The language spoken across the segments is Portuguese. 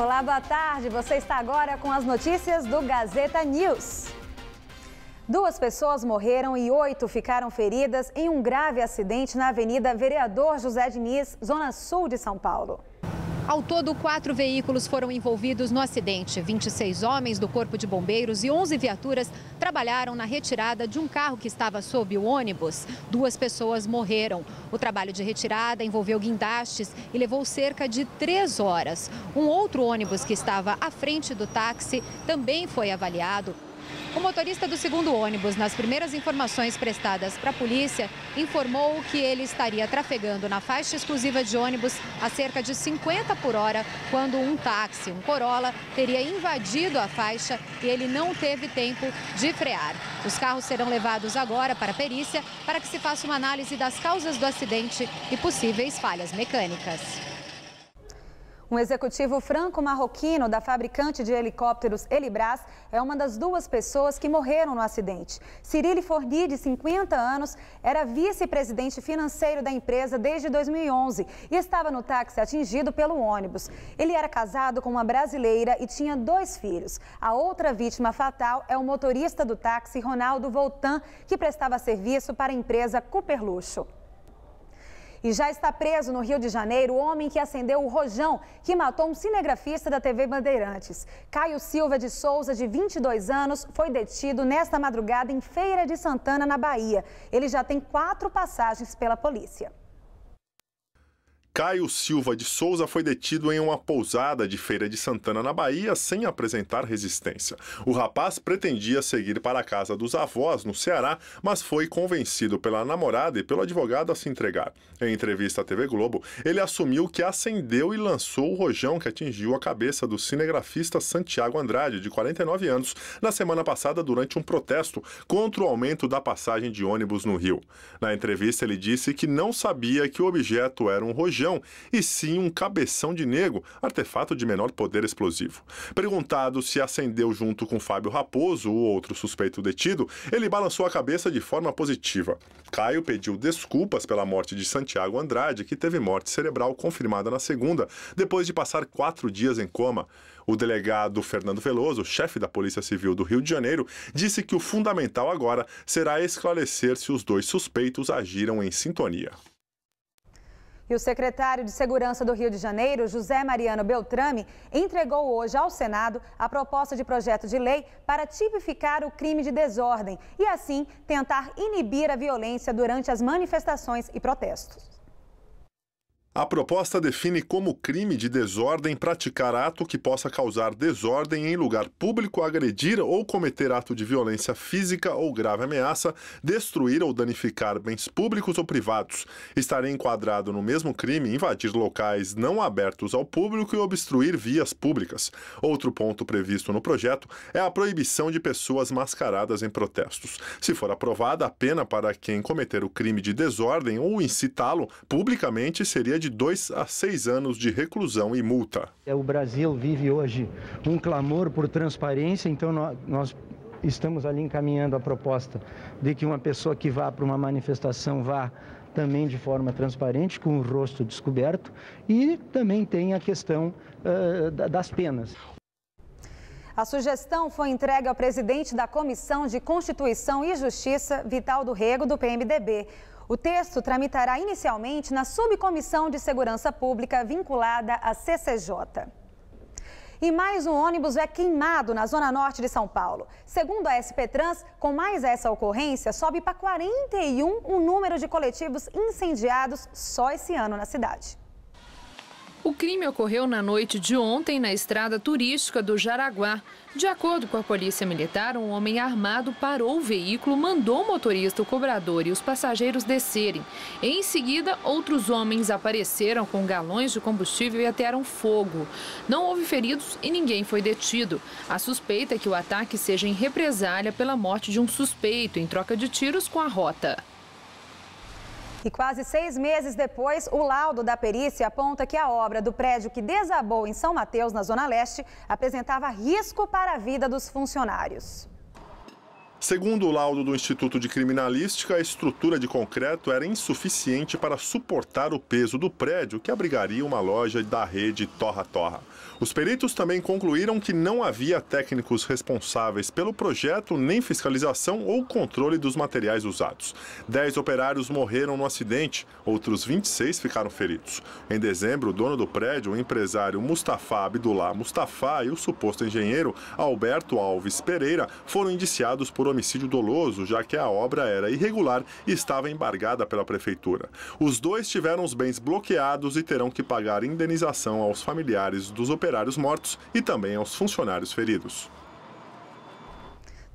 Olá, boa tarde. Você está agora com as notícias do Gazeta News. 2 pessoas morreram e 8 ficaram feridas em um grave acidente na Avenida Vereador José Diniz, zona sul de São Paulo. Ao todo, 4 veículos foram envolvidos no acidente. 26 homens do Corpo de Bombeiros e 11 viaturas trabalharam na retirada de um carro que estava sob o ônibus. 2 pessoas morreram. O trabalho de retirada envolveu guindastes e levou cerca de 3 horas. Um outro ônibus que estava à frente do táxi também foi avaliado. O motorista do segundo ônibus, nas primeiras informações prestadas para a polícia, informou que ele estaria trafegando na faixa exclusiva de ônibus a cerca de 50 por hora, quando um táxi, um Corolla, teria invadido a faixa e ele não teve tempo de frear. Os carros serão levados agora para a perícia para que se faça uma análise das causas do acidente e possíveis falhas mecânicas. Um executivo franco-marroquino da fabricante de helicópteros Elibras é uma das 2 pessoas que morreram no acidente. Cyril Forni, de 50 anos, era vice-presidente financeiro da empresa desde 2011 e estava no táxi atingido pelo ônibus. Ele era casado com uma brasileira e tinha 2 filhos. A outra vítima fatal é o motorista do táxi, Ronaldo Voltan, que prestava serviço para a empresa Cooper Luxo. E já está preso no Rio de Janeiro o homem que acendeu o rojão que matou um cinegrafista da TV Bandeirantes. Caio Silva de Souza, de 22 anos, foi detido nesta madrugada em Feira de Santana, na Bahia. Ele já tem 4 passagens pela polícia. Caio Silva de Souza foi detido em uma pousada de Feira de Santana, na Bahia, sem apresentar resistência. O rapaz pretendia seguir para a casa dos avós, no Ceará, mas foi convencido pela namorada e pelo advogado a se entregar. Em entrevista à TV Globo, ele assumiu que acendeu e lançou o rojão que atingiu a cabeça do cinegrafista Santiago Andrade, de 49 anos, na semana passada durante um protesto contra o aumento da passagem de ônibus no Rio. Na entrevista, ele disse que não sabia que o objeto era um rojão, e sim um cabeção de nego, artefato de menor poder explosivo. Perguntado se acendeu junto com Fábio Raposo, o outro suspeito detido, ele balançou a cabeça de forma positiva. Caio pediu desculpas pela morte de Santiago Andrade, que teve morte cerebral confirmada na segunda, depois de passar 4 dias em coma. O delegado Fernando Veloso, chefe da Polícia Civil do Rio de Janeiro, disse que o fundamental agora será esclarecer se os 2 suspeitos agiram em sintonia. E o secretário de Segurança do Rio de Janeiro, José Mariano Beltrame, entregou hoje ao Senado a proposta de projeto de lei para tipificar o crime de desordem e, assim, tentar inibir a violência durante as manifestações e protestos. A proposta define como crime de desordem praticar ato que possa causar desordem em lugar público, agredir ou cometer ato de violência física ou grave ameaça, destruir ou danificar bens públicos ou privados. Estaria enquadrado no mesmo crime invadir locais não abertos ao público e obstruir vias públicas. Outro ponto previsto no projeto é a proibição de pessoas mascaradas em protestos. Se for aprovada, a pena para quem cometer o crime de desordem ou incitá-lo publicamente seria de 2 a 6 anos de reclusão e multa. O Brasil vive hoje um clamor por transparência, então nós estamos ali encaminhando a proposta de que uma pessoa que vá para uma manifestação vá também de forma transparente, com o rosto descoberto, e também tem a questão das penas. A sugestão foi entregue ao presidente da Comissão de Constituição e Justiça, Vital do Rego, do PMDB. O texto tramitará inicialmente na Subcomissão de Segurança Pública vinculada à CCJ. E mais um ônibus é queimado na zona norte de São Paulo. Segundo a SP Trans, com mais essa ocorrência, sobe para 41 o número de coletivos incendiados só esse ano na cidade. O crime ocorreu na noite de ontem na estrada turística do Jaraguá. De acordo com a polícia militar, um homem armado parou o veículo, mandou o motorista, o cobrador e os passageiros descerem. Em seguida, outros homens apareceram com galões de combustível e atearam fogo. Não houve feridos e ninguém foi detido. A suspeita é que o ataque seja em represália pela morte de um suspeito em troca de tiros com a rota. E quase 6 meses depois, o laudo da perícia aponta que a obra do prédio que desabou em São Mateus, na Zona Leste, apresentava risco para a vida dos funcionários. Segundo o laudo do Instituto de Criminalística, a estrutura de concreto era insuficiente para suportar o peso do prédio que abrigaria uma loja da rede Torra Torra. Os peritos também concluíram que não havia técnicos responsáveis pelo projeto, nem fiscalização ou controle dos materiais usados. 10 operários morreram no acidente, outros 26 ficaram feridos. Em dezembro, o dono do prédio, o empresário Mustafa Abdullah Mustafa e o suposto engenheiro Alberto Alves Pereira foram indiciados por homicídio doloso, já que a obra era irregular e estava embargada pela prefeitura. Os dois tiveram os bens bloqueados e terão que pagar indenização aos familiares dos operários mortos e também aos funcionários feridos.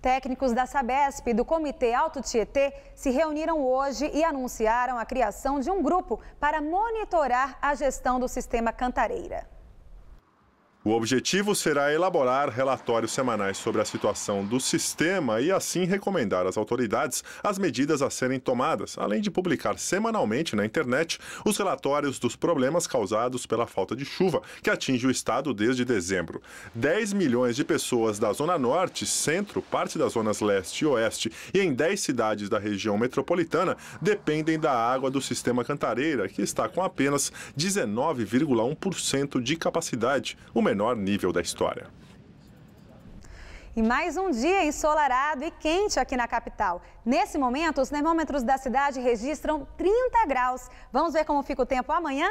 Técnicos da Sabesp e do Comitê Alto Tietê se reuniram hoje e anunciaram a criação de um grupo para monitorar a gestão do sistema Cantareira. O objetivo será elaborar relatórios semanais sobre a situação do sistema e assim recomendar às autoridades as medidas a serem tomadas, além de publicar semanalmente na internet os relatórios dos problemas causados pela falta de chuva, que atinge o estado desde dezembro. 10 milhões de pessoas da Zona Norte, Centro, parte das zonas Leste e Oeste e em 10 cidades da região metropolitana dependem da água do sistema Cantareira, que está com apenas 19,1% de capacidade, o menor nível da história. E mais um dia ensolarado e quente aqui na capital. Nesse momento, os termômetros da cidade registram 30 graus. Vamos ver como fica o tempo amanhã?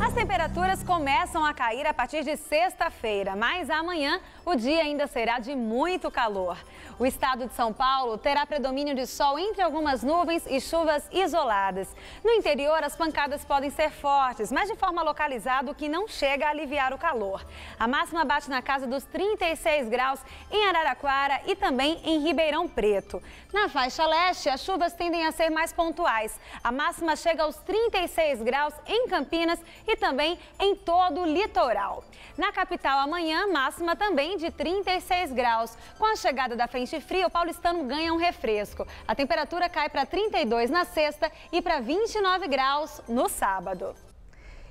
As temperaturas começam a cair a partir de sexta-feira, mas amanhã o dia ainda será de muito calor. O estado de São Paulo terá predomínio de sol entre algumas nuvens e chuvas isoladas. No interior, as pancadas podem ser fortes, mas de forma localizada, o que não chega a aliviar o calor. A máxima bate na casa dos 36 graus em Araraquara e também em Ribeirão Preto. Na faixa leste, as chuvas tendem a ser mais pontuais. A máxima chega aos 36 graus em Campinas e também em todo o litoral. Na capital, amanhã, máxima também de 36 graus. Com a chegada da frente fria, o paulistano ganha um refresco. A temperatura cai para 32 na sexta e para 29 graus no sábado.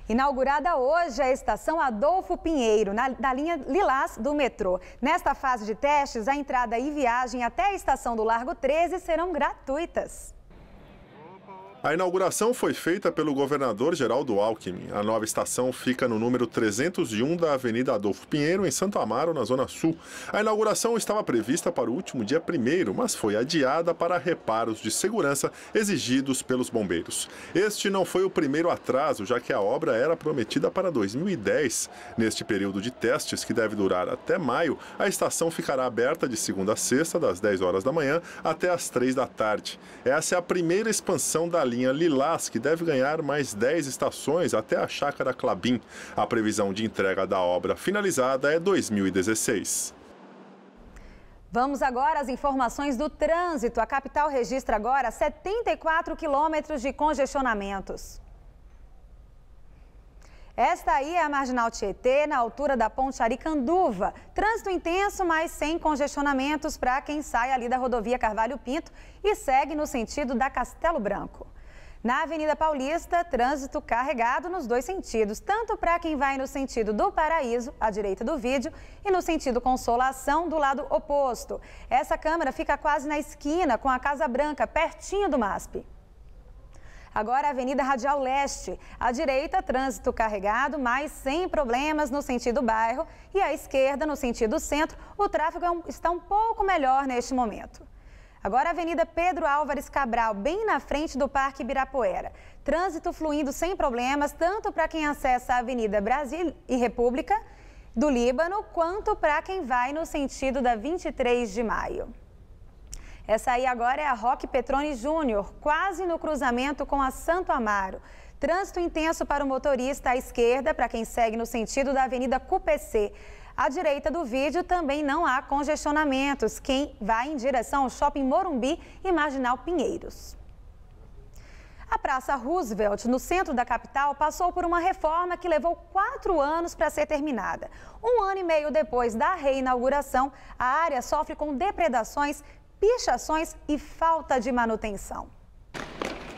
Inaugurada hoje a estação Adolfo Pinheiro, da linha Lilás do metrô. Nesta fase de testes, a entrada e viagem até a estação do Largo 13 serão gratuitas. A inauguração foi feita pelo governador Geraldo Alckmin. A nova estação fica no número 301 da Avenida Adolfo Pinheiro, em Santo Amaro, na Zona Sul. A inauguração estava prevista para o último dia 1º, mas foi adiada para reparos de segurança exigidos pelos bombeiros. Este não foi o primeiro atraso, já que a obra era prometida para 2010. Neste período de testes, que deve durar até maio, a estação ficará aberta de segunda a sexta, das 10 horas da manhã até as 3 da tarde. Essa é a primeira expansão da linha Lilás, que deve ganhar mais 10 estações até a Chácara Clabin. A previsão de entrega da obra finalizada é 2016. Vamos agora às informações do trânsito. A capital registra agora 74 quilômetros de congestionamentos. Esta aí é a Marginal Tietê, na altura da Ponte Aricanduva. Trânsito intenso, mas sem congestionamentos para quem sai ali da rodovia Carvalho Pinto e segue no sentido da Castelo Branco. Na Avenida Paulista, trânsito carregado nos dois sentidos, tanto para quem vai no sentido do Paraíso, à direita do vídeo, e no sentido Consolação, do lado oposto. Essa câmera fica quase na esquina com a Casa Branca, pertinho do MASP. Agora a Avenida Radial Leste. À direita, trânsito carregado, mas sem problemas no sentido bairro. E à esquerda, no sentido centro, o tráfego está um pouco melhor neste momento. Agora a Avenida Pedro Álvares Cabral, bem na frente do Parque Ibirapuera. Trânsito fluindo sem problemas, tanto para quem acessa a Avenida Brasil e República do Líbano, quanto para quem vai no sentido da 23 de maio. Essa aí agora é a Roque Petroni Júnior, quase no cruzamento com a Santo Amaro. Trânsito intenso para o motorista à esquerda, para quem segue no sentido da Avenida CUPC. À direita do vídeo também não há congestionamentos. Quem vai em direção ao Shopping Morumbi e Marginal Pinheiros. A Praça Roosevelt, no centro da capital, passou por uma reforma que levou 4 anos para ser terminada. 1 ano e meio depois da reinauguração, a área sofre com depredações, pichações e falta de manutenção.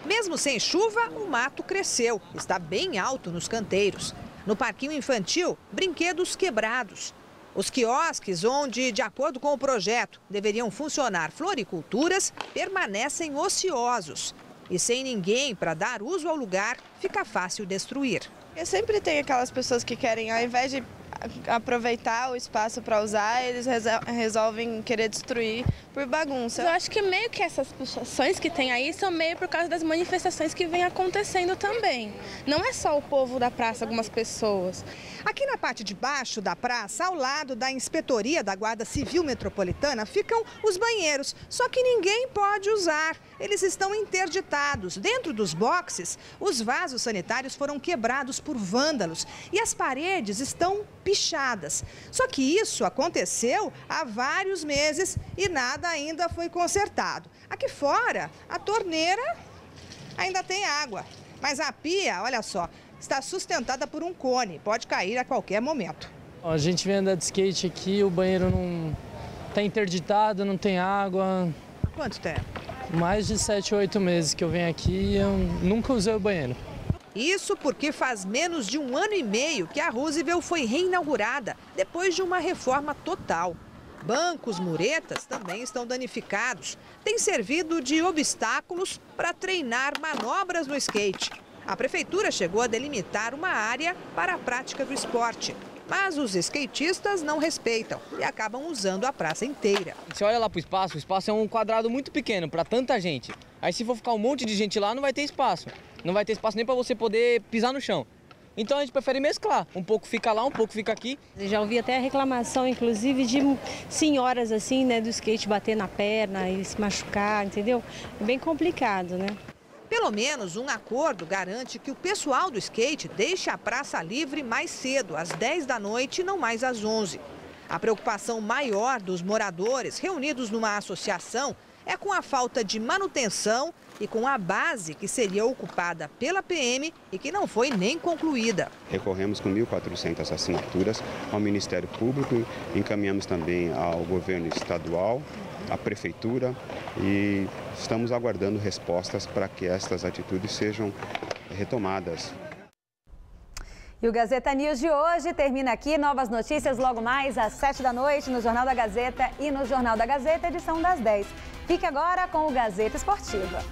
Mesmo sem chuva, o mato cresceu. Está bem alto nos canteiros. No parquinho infantil, brinquedos quebrados. Os quiosques onde, de acordo com o projeto, deveriam funcionar floriculturas, permanecem ociosos. E sem ninguém para dar uso ao lugar, fica fácil destruir. Eu sempre tem aquelas pessoas que querem, ao invés de aproveitar o espaço para usar, eles resolvem querer destruir por bagunça. Eu acho que meio que essas puxações que tem aí são meio por causa das manifestações que vem acontecendo também. Não é só o povo da praça, algumas pessoas. Aqui na parte de baixo da praça, ao lado da Inspetoria da Guarda Civil Metropolitana, ficam os banheiros, só que ninguém pode usar. Eles estão interditados. Dentro dos boxes, os vasos sanitários foram quebrados por vândalos e as paredes estão pichadas. Só que isso aconteceu há vários meses e nada ainda foi consertado. Aqui fora, a torneira ainda tem água, mas a pia, olha só, está sustentada por um cone, pode cair a qualquer momento. A gente vem andar de skate aqui, o banheiro não está interditado, não tem água. Há quanto tempo? Mais de 7 ou 8 meses que eu venho aqui e eu nunca usei o banheiro. Isso porque faz menos de 1 ano e meio que a Roosevelt foi reinaugurada, depois de uma reforma total. Bancos, muretas também estão danificados. Tem servido de obstáculos para treinar manobras no skate. A prefeitura chegou a delimitar uma área para a prática do esporte. Mas os skatistas não respeitam e acabam usando a praça inteira. Você olha lá para o espaço é um quadrado muito pequeno para tanta gente. Aí se for ficar um monte de gente lá, não vai ter espaço. Não vai ter espaço nem para você poder pisar no chão. Então a gente prefere mesclar. Um pouco fica lá, um pouco fica aqui. Eu já ouvi até reclamação, inclusive, de senhoras assim, né, do skate bater na perna e se machucar, entendeu? É bem complicado, né? Pelo menos um acordo garante que o pessoal do skate deixe a praça livre mais cedo, às 10 da noite e não mais às 11. A preocupação maior dos moradores reunidos numa associação é com a falta de manutenção e com a base que seria ocupada pela PM e que não foi nem concluída. Recorremos com 1.400 assinaturas ao Ministério Público, encaminhamos também ao governo estadual, à prefeitura e estamos aguardando respostas para que estas atitudes sejam retomadas. E o Gazeta News de hoje termina aqui. Novas notícias logo mais às 7 da noite no Jornal da Gazeta e no Jornal da Gazeta, edição das 10. Fique agora com o Gazeta Esportiva.